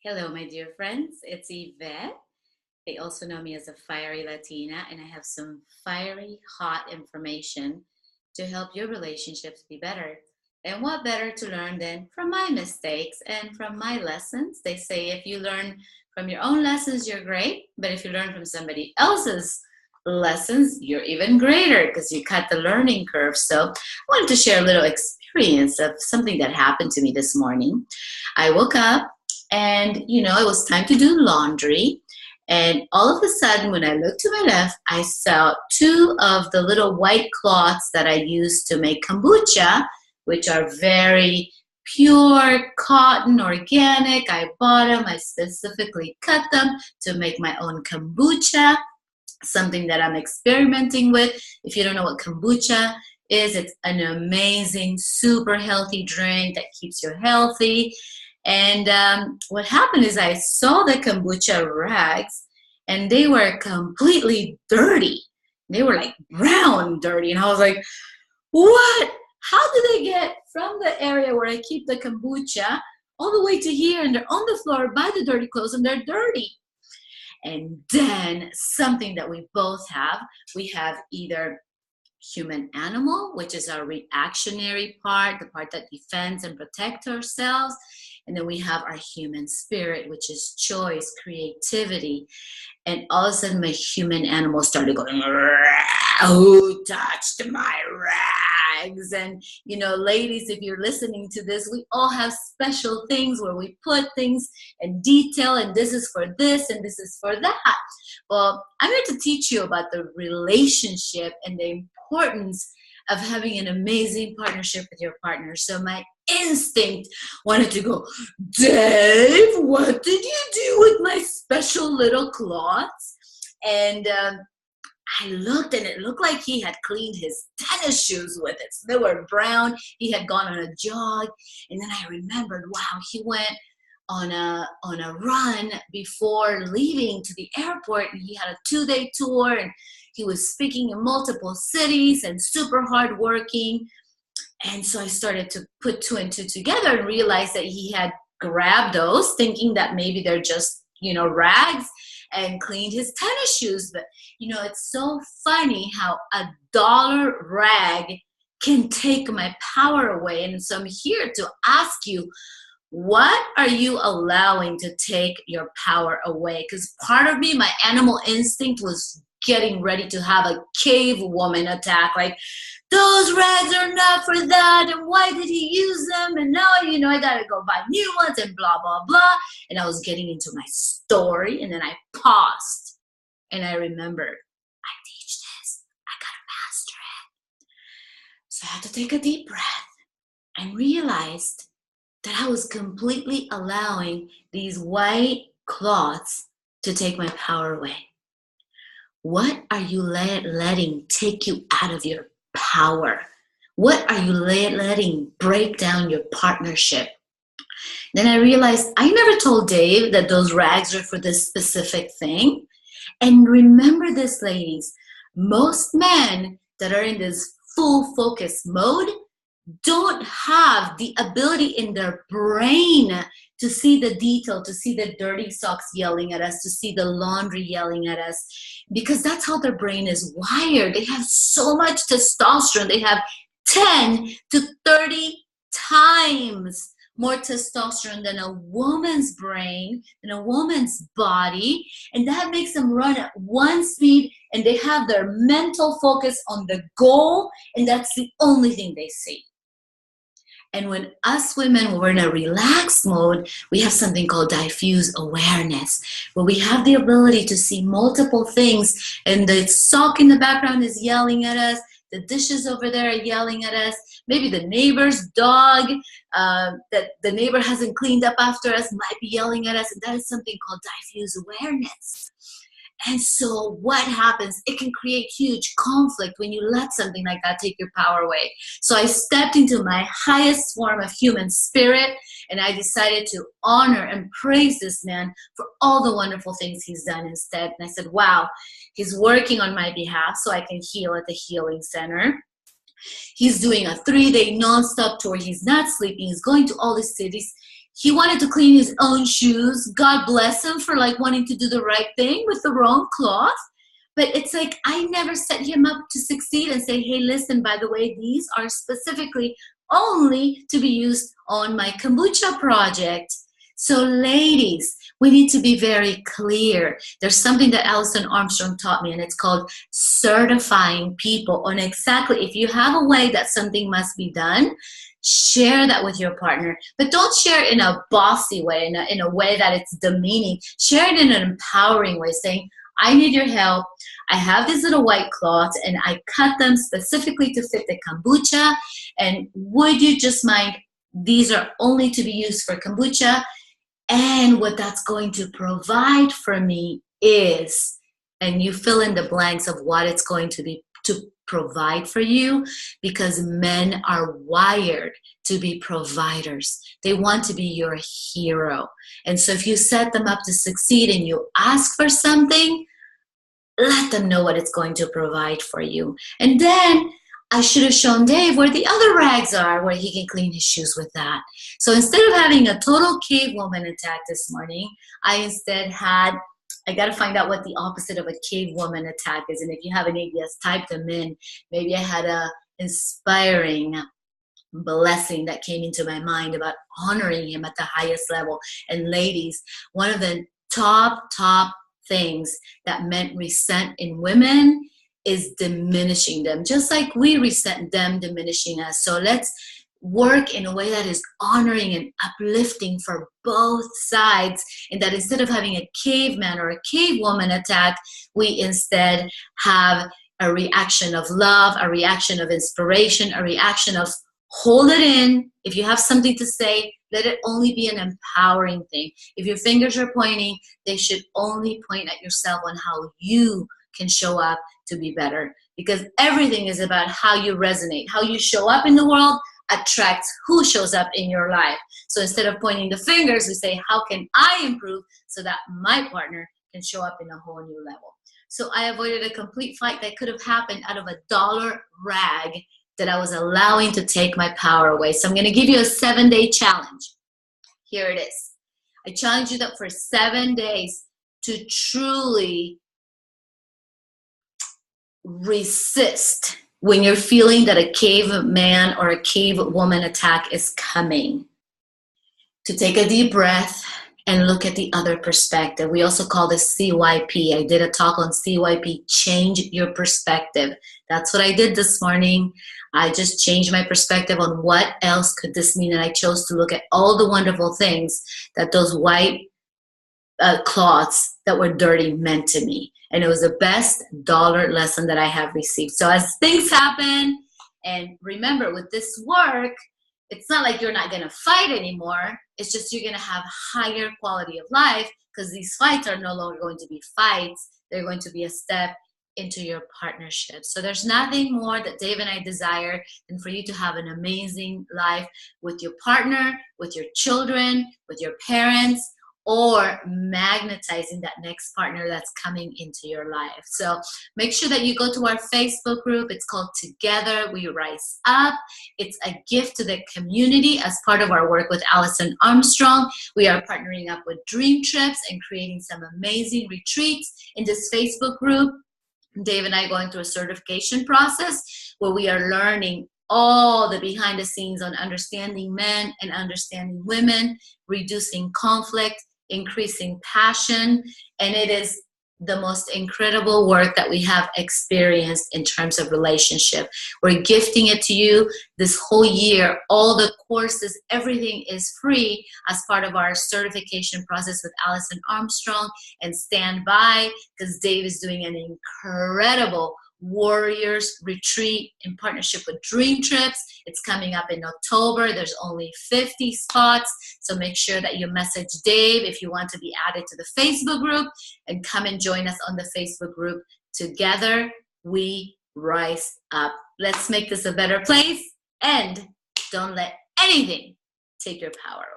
Hello, my dear friends. It's Yvette. They also know me as a fiery Latina, and I have some fiery, hot information to help your relationships be better. And what better to learn than from my mistakes and from my lessons? They say if you learn from your own lessons, you're great, but if you learn from somebody else's lessons, you're even greater because you cut the learning curve. So I wanted to share a little experience of something that happened to me this morning. I woke up and, it was time to do laundry. And all of a sudden, when I looked to my left, I saw two of the little white cloths that I use to make kombucha, which are very pure cotton, organic. I bought them. I specifically cut them to make my own kombucha, something that I'm experimenting with. If you don't know what kombucha is, it's an amazing, super healthy drink that keeps you healthy. And what happened is I saw the kombucha rags, and they were completely dirty. They were like brown dirty. And I was like, what? How did they get from the area where I keep the kombucha all the way to here? And they're on the floor by the dirty clothes, and they're dirty. And then something that we both have, we have either human animal, which is our reactionary part, the part that defends and protects ourselves. And then we have our human spirit, which is choice, creativity. And all of a sudden, my human animal started going, who touched my rags? And, ladies, if you're listening to this, we all have special things where we put things in detail, and this is for this, and this is for that. Well, I'm here to teach you about the relationship and the importance of having an amazing partnership with your partner. So my instinct wanted to go, Dave, what did you do with my special little cloths? And I looked, and it looked like he had cleaned his tennis shoes with it. So they were brown. He had gone on a jog. And then I remembered, wow, he went on a run before leaving to the airport, and he had a 2-day tour, and he was speaking in multiple cities and super hardworking. And so I started to put two and two together and realized that he had grabbed those thinking that maybe they're just, rags, and cleaned his tennis shoes. But, it's so funny how $1 rag can take my power away. And so I'm here to ask you, what are you allowing to take your power away? Because part of me, my animal instinct was getting ready to have a cavewoman attack, like, those rags are not for that, and why did he use them? And now, I gotta go buy new ones, and blah, blah, blah. And I was getting into my story, and then I paused, and I remembered, I teach this, I gotta master it. So I had to take a deep breath and realized that I was completely allowing these white cloths to take my power away. What are you letting take you out of your power? What are you letting break down your partnership? Then I realized I never told Dave that those rags are for this specific thing. And remember this, ladies, most men that are in this full focus mode don't have the ability in their brain to see the detail, to see the dirty socks yelling at us, to see the laundry yelling at us, because that's how their brain is wired. They have so much testosterone. They have 10 to 30 times more testosterone than a woman's brain, than a woman's body. And that makes them run at one speed, and they have their mental focus on the goal, and that's the only thing they see. And when us women, we're in a relaxed mode, we have something called diffuse awareness, where we have the ability to see multiple things, and the sock in the background is yelling at us, the dishes over there are yelling at us, maybe the neighbor's dog that the neighbor hasn't cleaned up after us might be yelling at us, and that is something called diffuse awareness. And so what happens? It can create huge conflict when you let something like that take your power away. So I stepped into my highest form of human spirit, and I decided to honor and praise this man for all the wonderful things he's done instead. And I said, wow, he's working on my behalf so I can heal at the healing center. He's doing a 3-day nonstop tour. He's not sleeping. He's going to all these cities. he wanted to clean his own shoes. God bless him for like wanting to do the right thing with the wrong cloth. But it's like, I never set him up to succeed and say, hey, listen, by the way, these are specifically only to be used on my kombucha project. So ladies, we need to be very clear. There's something that Alison Armstrong taught me, and it's called certifying people on exactly, if you have a way that something must be done, share that with your partner. But don't share it in a bossy way, in a way that it's demeaning. Share it in an empowering way, saying, I need your help. I have these little white cloths and I cut them specifically to fit the kombucha. And would you just mind, these are only to be used for kombucha. And what that's going to provide for me is, and you fill in the blanks of what it's going to be to provide for you, because men are wired to be providers. They want to be your hero. And so if you set them up to succeed and you ask for something, let them know what it's going to provide for you. And then I should have shown Dave where the other rags are, where he can clean his shoes with that. So instead of having a total cave woman attack this morning, I instead had, I got to find out what the opposite of a cave woman attack is. And if you have any ideas, type them in. Maybe I had a inspiring blessing that came into my mind about honoring him at the highest level. And ladies, one of the top things that men resent in women is diminishing them, just like we resent them diminishing us. So let's work in a way that is honoring and uplifting for both sides, and that instead of having a caveman or a cave woman attack, we instead have a reaction of love, a reaction of inspiration, a reaction of hold it in. If you have something to say, let it only be an empowering thing. If your fingers are pointing, they should only point at yourself on how you can show up to be better, because everything is about how you resonate. How you show up in the world attracts who shows up in your life. So instead of pointing the fingers, we say, how can I improve so that my partner can show up in a whole new level? So I avoided a complete fight that could have happened out of $1 rag that I was allowing to take my power away. So I'm going to give you a 7-day challenge. Here it is. I challenge you that for 7 days to truly resist when you're feeling that a caveman or a cave woman attack is coming. To take a deep breath and look at the other perspective. We also call this CYP. I did a talk on CYP, change your perspective. That's what I did this morning. I just changed my perspective on what else could this mean, and I chose to look at all the wonderful things that those white cloths that were dirty meant to me. And it was the best dollar lesson that I have received. So as things happen, and remember with this work, it's not like you're not going to fight anymore. It's just you're going to have higher quality of life, because these fights are no longer going to be fights. They're going to be a step into your partnership. So there's nothing more that Dave and I desire than for you to have an amazing life with your partner, with your children, with your parents, or magnetizing that next partner that's coming into your life. So make sure that you go to our Facebook group. It's called Together We Rise Up. It's a gift to the community as part of our work with Alison Armstrong. We are partnering up with Dream Trips and creating some amazing retreats in this Facebook group. Dave and I are going through a certification process where we are learning all the behind the scenes on understanding men and understanding women, reducing conflict, increasing passion, and it is the most incredible work that we have experienced in terms of relationship. We're gifting it to you this whole year. All the courses, everything is free as part of our certification process with Alison Armstrong. And stand by, because Dave is doing an incredible Warriors Retreat in partnership with Dream Trips. It's coming up in October. There's only 50 spots, so make sure that you message Dave if you want to be added to the Facebook group, and come and join us on the Facebook group. Together we rise up. Let's make this a better place, and don't let anything take your power away.